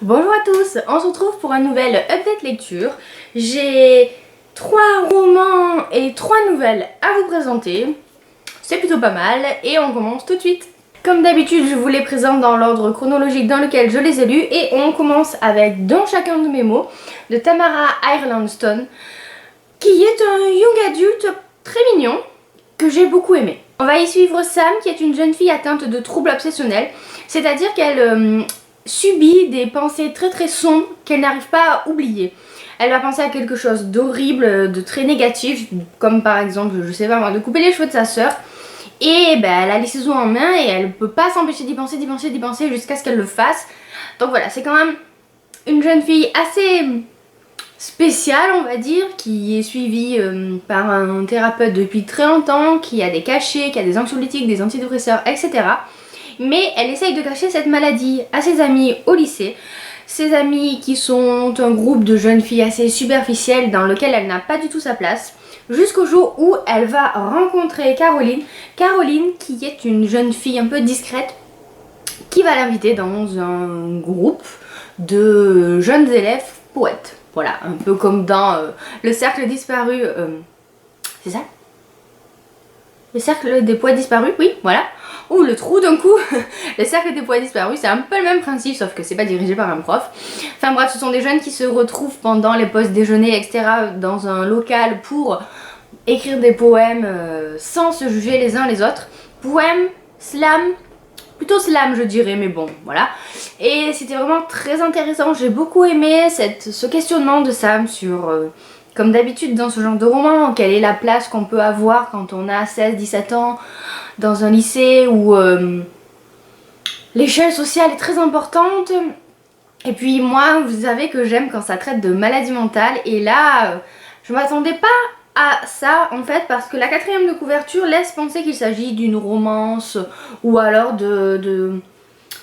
Bonjour à tous, on se retrouve pour un nouvel update lecture. J'ai 3 romans et 3 nouvelles à vous présenter. C'est plutôt pas mal et on commence tout de suite. Comme d'habitude, je vous les présente dans l'ordre chronologique dans lequel je les ai lus et on commence avec Dans chacun de mes mots de Tamara Ireland Stone, qui est un young adulte très mignon que j'ai beaucoup aimé. On va y suivre Sam, qui est une jeune fille atteinte de troubles obsessionnels, c'est-à-dire qu'elle subit des pensées très sombres qu'elle n'arrive pas à oublier. Elle va penser à quelque chose d'horrible, de très négatif, comme par exemple, je sais pas moi, de couper les cheveux de sa sœur. Et ben, elle a les ciseaux en main et elle peut pas s'empêcher d'y penser jusqu'à ce qu'elle le fasse. Donc voilà, c'est quand même une jeune fille assez spéciale, on va dire, qui est suivie par un thérapeute depuis très longtemps, qui a des cachets, qui a des anxiolytiques, des antidépresseurs, etc. Mais elle essaye de cacher cette maladie à ses amis au lycée. Ses amis qui sont un groupe de jeunes filles assez superficielles dans lequel elle n'a pas du tout sa place. Jusqu'au jour où elle va rencontrer Caroline. Caroline qui est une jeune fille un peu discrète qui va l'inviter dans un groupe de jeunes élèves poètes. Voilà, un peu comme dans le cercle disparu. C'est ça? Le cercle des poètes disparus, oui, voilà. Ou le trou d'un coup. Le cercle des poètes disparus, c'est un peu le même principe, sauf que c'est pas dirigé par un prof. Enfin bref, ce sont des jeunes qui se retrouvent pendant les pauses déjeuner, etc. dans un local pour écrire des poèmes sans se juger les uns les autres. Poèmes, slam, plutôt slam je dirais, mais bon, voilà. Et c'était vraiment très intéressant, j'ai beaucoup aimé ce questionnement de Sam sur... comme d'habitude dans ce genre de roman, quelle est la place qu'on peut avoir quand on a 16-17 ans dans un lycée où l'échelle sociale est très importante. Et puis moi, vous savez que j'aime quand ça traite de maladie mentale. Et là, je m'attendais pas à ça en fait, parce que la 4e de couverture laisse penser qu'il s'agit d'une romance ou alors je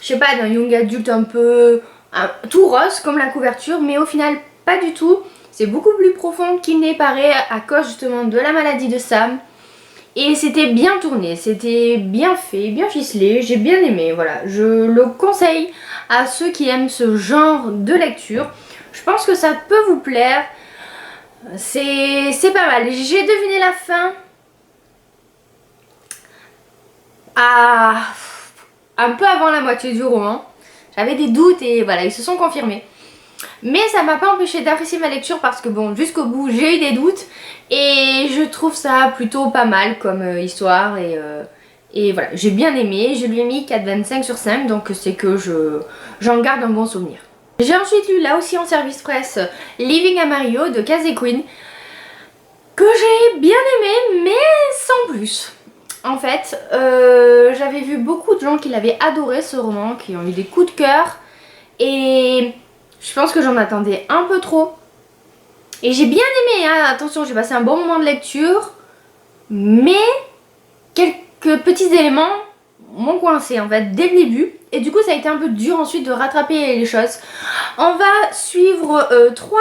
sais pas, d'un young adulte un peu tout rose comme la couverture, mais au final pas du tout. C'est beaucoup plus profond qu'il n'est paraît à cause justement de la maladie de Sam. Et c'était bien tourné, c'était bien fait, bien ficelé, j'ai bien aimé, voilà. Je le conseille à ceux qui aiment ce genre de lecture. Je pense que ça peut vous plaire. C'est pas mal. J'ai deviné la fin un peu avant la moitié du roman. J'avais des doutes et voilà, ils se sont confirmés. Mais ça m'a pas empêché d'apprécier ma lecture parce que bon, jusqu'au bout j'ai eu des doutes et je trouve ça plutôt pas mal comme histoire et voilà, j'ai bien aimé, je lui ai mis 4,25 sur 5 donc c'est que j'en garde un bon souvenir. J'ai ensuite lu là aussi en service presse Living Amarillo de Casey Quinn que j'ai bien aimé mais sans plus. En fait, j'avais vu beaucoup de gens qui l'avaient adoré ce roman, qui ont eu des coups de cœur et... je pense que j'en attendais un peu trop. Et j'ai bien aimé, hein. Attention, j'ai passé un bon moment de lecture. Mais quelques petits éléments m'ont coincé en fait dès le début. Et du coup ça a été un peu dur ensuite de rattraper les choses. On va suivre 3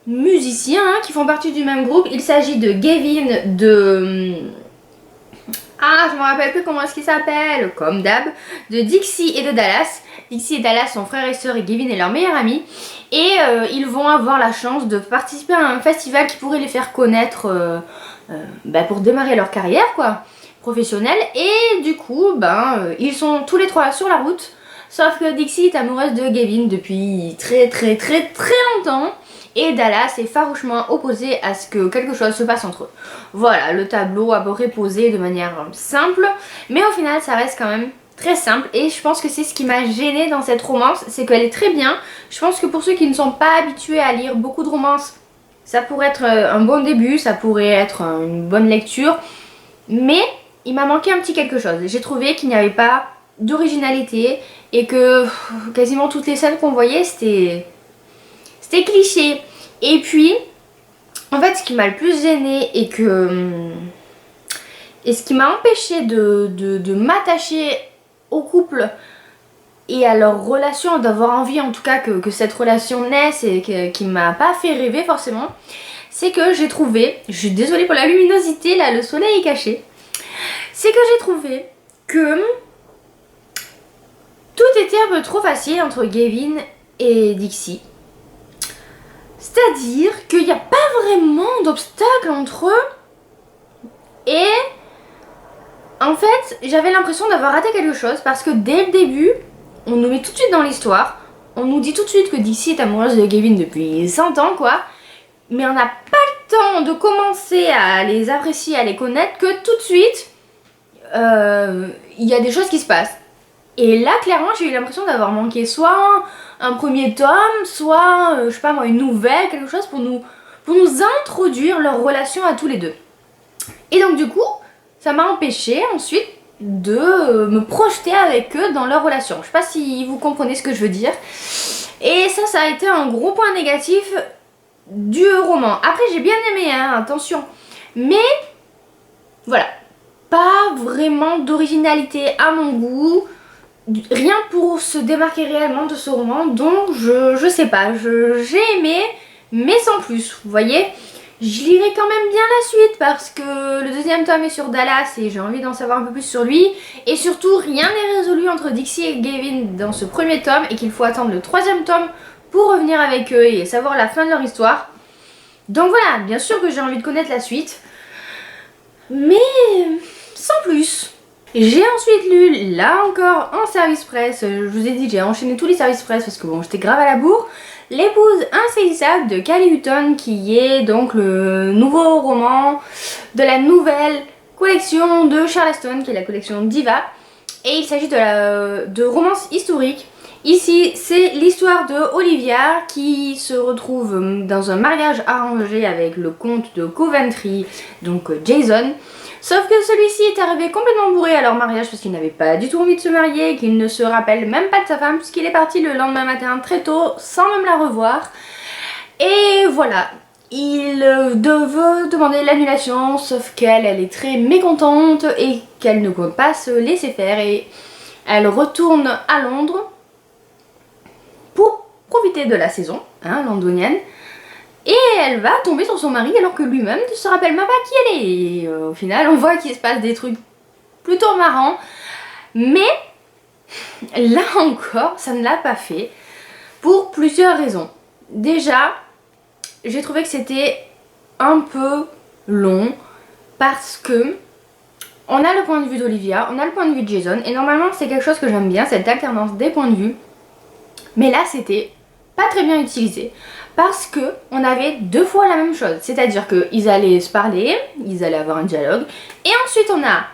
musiciens hein, qui font partie du même groupe. Il s'agit de Gavin, je me rappelle plus comment est-ce qu'il s'appelle, comme d'hab, de Dixie et de Dallas. Dixie et Dallas sont frères et sœurs et Gavin est leur meilleur ami. Et ils vont avoir la chance de participer à un festival qui pourrait les faire connaître pour démarrer leur carrière quoi, professionnelle. Et du coup, ils sont tous les 3 sur la route. Sauf que Dixie est amoureuse de Gavin depuis très longtemps. Et Dallas est farouchement opposé à ce que quelque chose se passe entre eux. Voilà, le tableau à peu près posé de manière simple, mais au final ça reste quand même très simple et je pense que c'est ce qui m'a gênée dans cette romance, c'est qu'elle est très bien. Je pense que pour ceux qui ne sont pas habitués à lire beaucoup de romances, ça pourrait être un bon début, ça pourrait être une bonne lecture, mais il m'a manqué un petit quelque chose. J'ai trouvé qu'il n'y avait pas d'originalité et que quasiment toutes les scènes qu'on voyait c'était cliché. Et puis en fait ce qui m'a le plus gêné et ce qui m'a empêché de m'attacher au couple et à leur relation, d'avoir envie en tout cas que cette relation naisse et qui m'a pas fait rêver forcément, c'est que j'ai trouvé, je suis désolée pour la luminosité là, le soleil est caché, c'est que j'ai trouvé que tout était un peu trop facile entre Gavin et Dixie. C'est-à-dire qu'il n'y a pas vraiment d'obstacle entre eux. Et en fait, j'avais l'impression d'avoir raté quelque chose parce que dès le début, on nous met tout de suite dans l'histoire. On nous dit tout de suite que Dixie est amoureuse de Gavin depuis 100 ans, quoi. Mais on n'a pas le temps de commencer à les apprécier, à les connaître, que tout de suite, il y a des choses qui se passent. Et là, clairement, j'ai eu l'impression d'avoir manqué soit un premier tome, soit, je sais pas moi, une nouvelle, quelque chose pour nous introduire leur relation à tous les deux. Et donc du coup, ça m'a empêché ensuite de me projeter avec eux dans leur relation. Je sais pas si vous comprenez ce que je veux dire. Et ça a été un gros point négatif du roman. Après, j'ai bien aimé, hein, attention. Mais, voilà, pas vraiment d'originalité à mon goût. Rien pour se démarquer réellement de ce roman, donc je sais pas, j'ai aimé, mais sans plus, vous voyez. Je lirai quand même bien la suite parce que le deuxième tome est sur Dallas et j'ai envie d'en savoir un peu plus sur lui. Et surtout, rien n'est résolu entre Dixie et Gavin dans ce premier tome et qu'il faut attendre le troisième tome pour revenir avec eux et savoir la fin de leur histoire. Donc voilà, bien sûr que j'ai envie de connaître la suite, mais sans plus. J'ai ensuite lu, là encore en service presse, je vous ai dit j'ai enchaîné tous les services presse parce que bon j'étais grave à la bourre, L'épouse insaisissable de Callie Hutton, qui est donc le nouveau roman de la nouvelle collection de Charleston, qui est la collection Diva, et il s'agit de romance historique. Ici c'est l'histoire de Olivia qui se retrouve dans un mariage arrangé avec le comte de Coventry, donc Jason. Sauf que celui-ci est arrivé complètement bourré à leur mariage parce qu'il n'avait pas du tout envie de se marier et qu'il ne se rappelle même pas de sa femme puisqu'il est parti le lendemain matin très tôt sans même la revoir. Et voilà, il veut demander l'annulation, sauf qu'elle est très mécontente et qu'elle ne compte pas se laisser faire. Et elle retourne à Londres pour profiter de la saison londonienne. Et elle va tomber sur son mari alors que lui-même ne se rappelle même pas qui elle est. Et au final, on voit qu'il se passe des trucs plutôt marrants. Mais là encore, ça ne l'a pas fait pour plusieurs raisons. Déjà, j'ai trouvé que c'était un peu long parce que on a le point de vue d'Olivia, on a le point de vue de Jason. Et normalement, c'est quelque chose que j'aime bien, cette alternance des points de vue. Mais là, c'était pas très bien utilisé. Parce que on avait deux fois la même chose, c'est-à-dire qu'ils allaient se parler, ils allaient avoir un dialogue, et ensuite on a,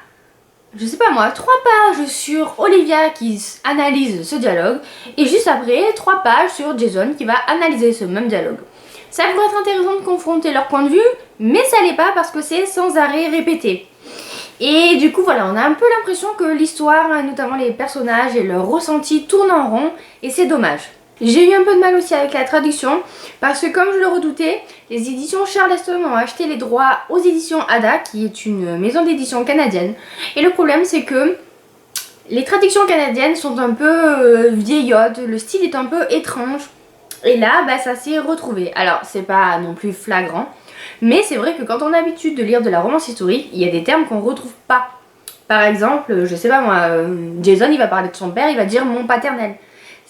je sais pas moi, 3 pages sur Olivia qui analyse ce dialogue, et juste après 3 pages sur Jason qui va analyser ce même dialogue. Ça pourrait être intéressant de confronter leurs points de vue, mais ça l'est pas parce que c'est sans arrêt répété. Et du coup voilà, on a un peu l'impression que l'histoire, notamment les personnages et leurs ressentis tournent en rond, et c'est dommage. J'ai eu un peu de mal aussi avec la traduction parce que comme je le redoutais, les éditions Charleston ont acheté les droits aux éditions Ada, qui est une maison d'édition canadienne. Et le problème c'est que les traductions canadiennes sont un peu vieillottes, le style est un peu étrange. Et là, ça s'est retrouvé. Alors c'est pas non plus flagrant, mais c'est vrai que quand on a l'habitude de lire de la romance historique, il y a des termes qu'on retrouve pas. Par exemple, je sais pas moi, Jason il va parler de son père, il va dire mon paternel.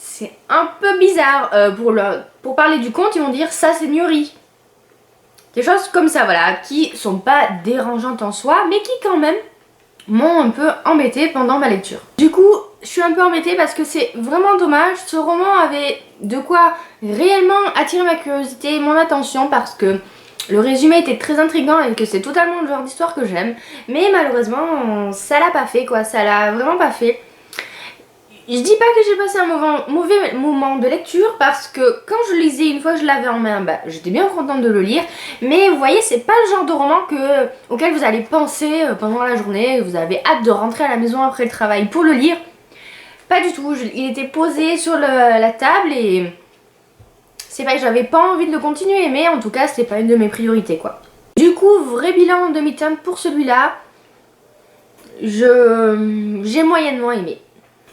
C'est un peu bizarre, pour parler du conte ils vont dire sa seigneurie. Des choses comme ça voilà, qui sont pas dérangeantes en soi, mais qui quand même m'ont un peu embêtée pendant ma lecture. Du coup, je suis un peu embêtée parce que c'est vraiment dommage. Ce roman avait de quoi réellement attirer ma curiosité et mon attention parce que le résumé était très intriguant et que c'est totalement le genre d'histoire que j'aime. Mais malheureusement, ça l'a pas fait quoi, ça l'a vraiment pas fait. Je dis pas que j'ai passé un mauvais moment de lecture parce que quand je lisais une fois que je l'avais en main, j'étais bien contente de le lire. Mais vous voyez, c'est pas le genre de roman auquel vous allez penser pendant la journée, vous avez hâte de rentrer à la maison après le travail pour le lire. Pas du tout, il était posé sur la table et c'est pas que j'avais pas envie de le continuer, mais en tout cas c'était pas une de mes priorités quoi. Du coup, vrai bilan en demi-teinte pour celui-là, j'ai moyennement aimé.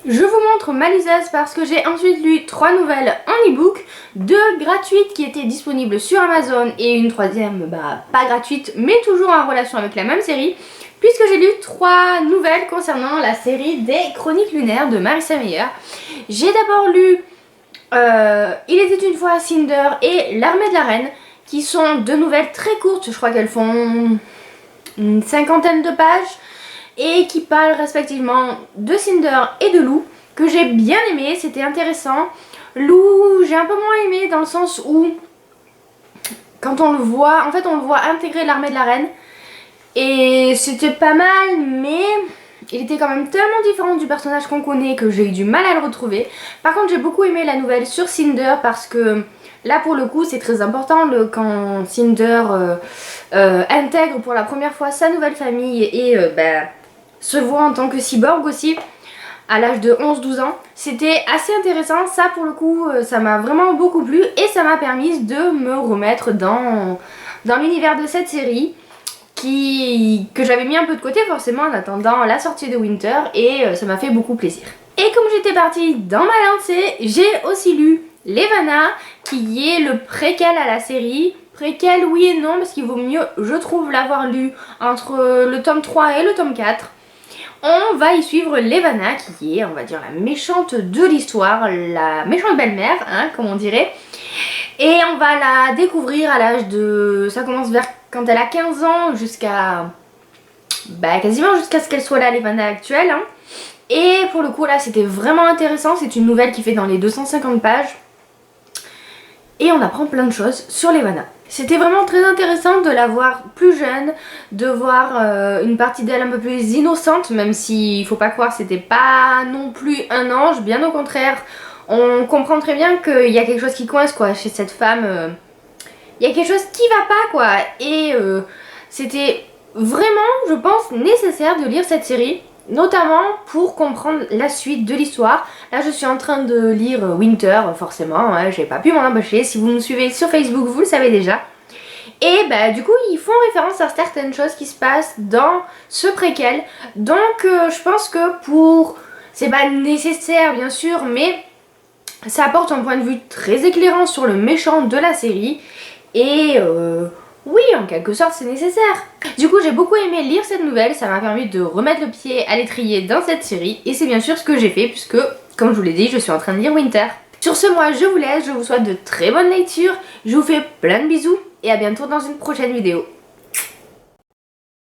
Je vous montre ma liseuse parce que j'ai ensuite lu 3 nouvelles en e-book, 2 gratuites qui étaient disponibles sur Amazon et une troisième pas gratuite mais toujours en relation avec la même série, puisque j'ai lu 3 nouvelles concernant la série des Chroniques lunaires de Marissa Meyer. J'ai d'abord lu Il était une fois Cinder et l'Armée de la Reine, qui sont deux nouvelles très courtes, je crois qu'elles font une cinquantaine de pages, et qui parlent respectivement de Cinder et de Lou, que j'ai bien aimé, c'était intéressant. Lou, j'ai un peu moins aimé dans le sens où, quand on le voit, en fait on le voit intégrer l'Armée de la Reine, et c'était pas mal, mais il était quand même tellement différent du personnage qu'on connaît que j'ai eu du mal à le retrouver. Par contre, j'ai beaucoup aimé la nouvelle sur Cinder parce que là pour le coup c'est très important quand Cinder intègre pour la première fois sa nouvelle famille et se voit en tant que cyborg aussi à l'âge de 11-12 ans. C'était assez intéressant, ça pour le coup ça m'a vraiment beaucoup plu et ça m'a permis de me remettre dans l'univers de cette série que j'avais mis un peu de côté forcément en attendant la sortie de Winter et ça m'a fait beaucoup plaisir. Et comme j'étais partie dans ma lancée, j'ai aussi lu Levana qui est le préquel à la série. Préquel oui et non parce qu'il vaut mieux je trouve l'avoir lu entre le tome 3 et le tome 4. On va y suivre Levana qui est on va dire la méchante de l'histoire, la méchante belle-mère hein, comme on dirait. Et on va la découvrir à l'âge de... ça commence vers quand elle a 15 ans jusqu'à... quasiment jusqu'à ce qu'elle soit la Levana actuelle. Hein. Et pour le coup là c'était vraiment intéressant, c'est une nouvelle qui fait dans les 250 pages. Et on apprend plein de choses sur Levana. C'était vraiment très intéressant de la voir plus jeune, de voir une partie d'elle un peu plus innocente, même s'il faut pas croire que c'était pas non plus un ange, bien au contraire. On comprend très bien qu'il y a quelque chose qui coince quoi chez cette femme. Il y a quelque chose qui va pas quoi. Et c'était vraiment, je pense, nécessaire de lire cette série. Notamment pour comprendre la suite de l'histoire. Là je suis en train de lire Winter forcément, hein, j'ai pas pu m'en empêcher. Si vous me suivez sur Facebook vous le savez déjà. Et du coup ils font référence à certaines choses qui se passent dans ce préquel. Donc je pense que c'est pas nécessaire bien sûr mais ça apporte un point de vue très éclairant sur le méchant de la série. Et oui, en quelque sorte c'est nécessaire. Du coup j'ai beaucoup aimé lire cette nouvelle, ça m'a permis de remettre le pied à l'étrier dans cette série. Et c'est bien sûr ce que j'ai fait puisque, comme je vous l'ai dit, je suis en train de lire Winter. Sur ce, moi je vous laisse, je vous souhaite de très bonnes lectures, je vous fais plein de bisous et à bientôt dans une prochaine vidéo.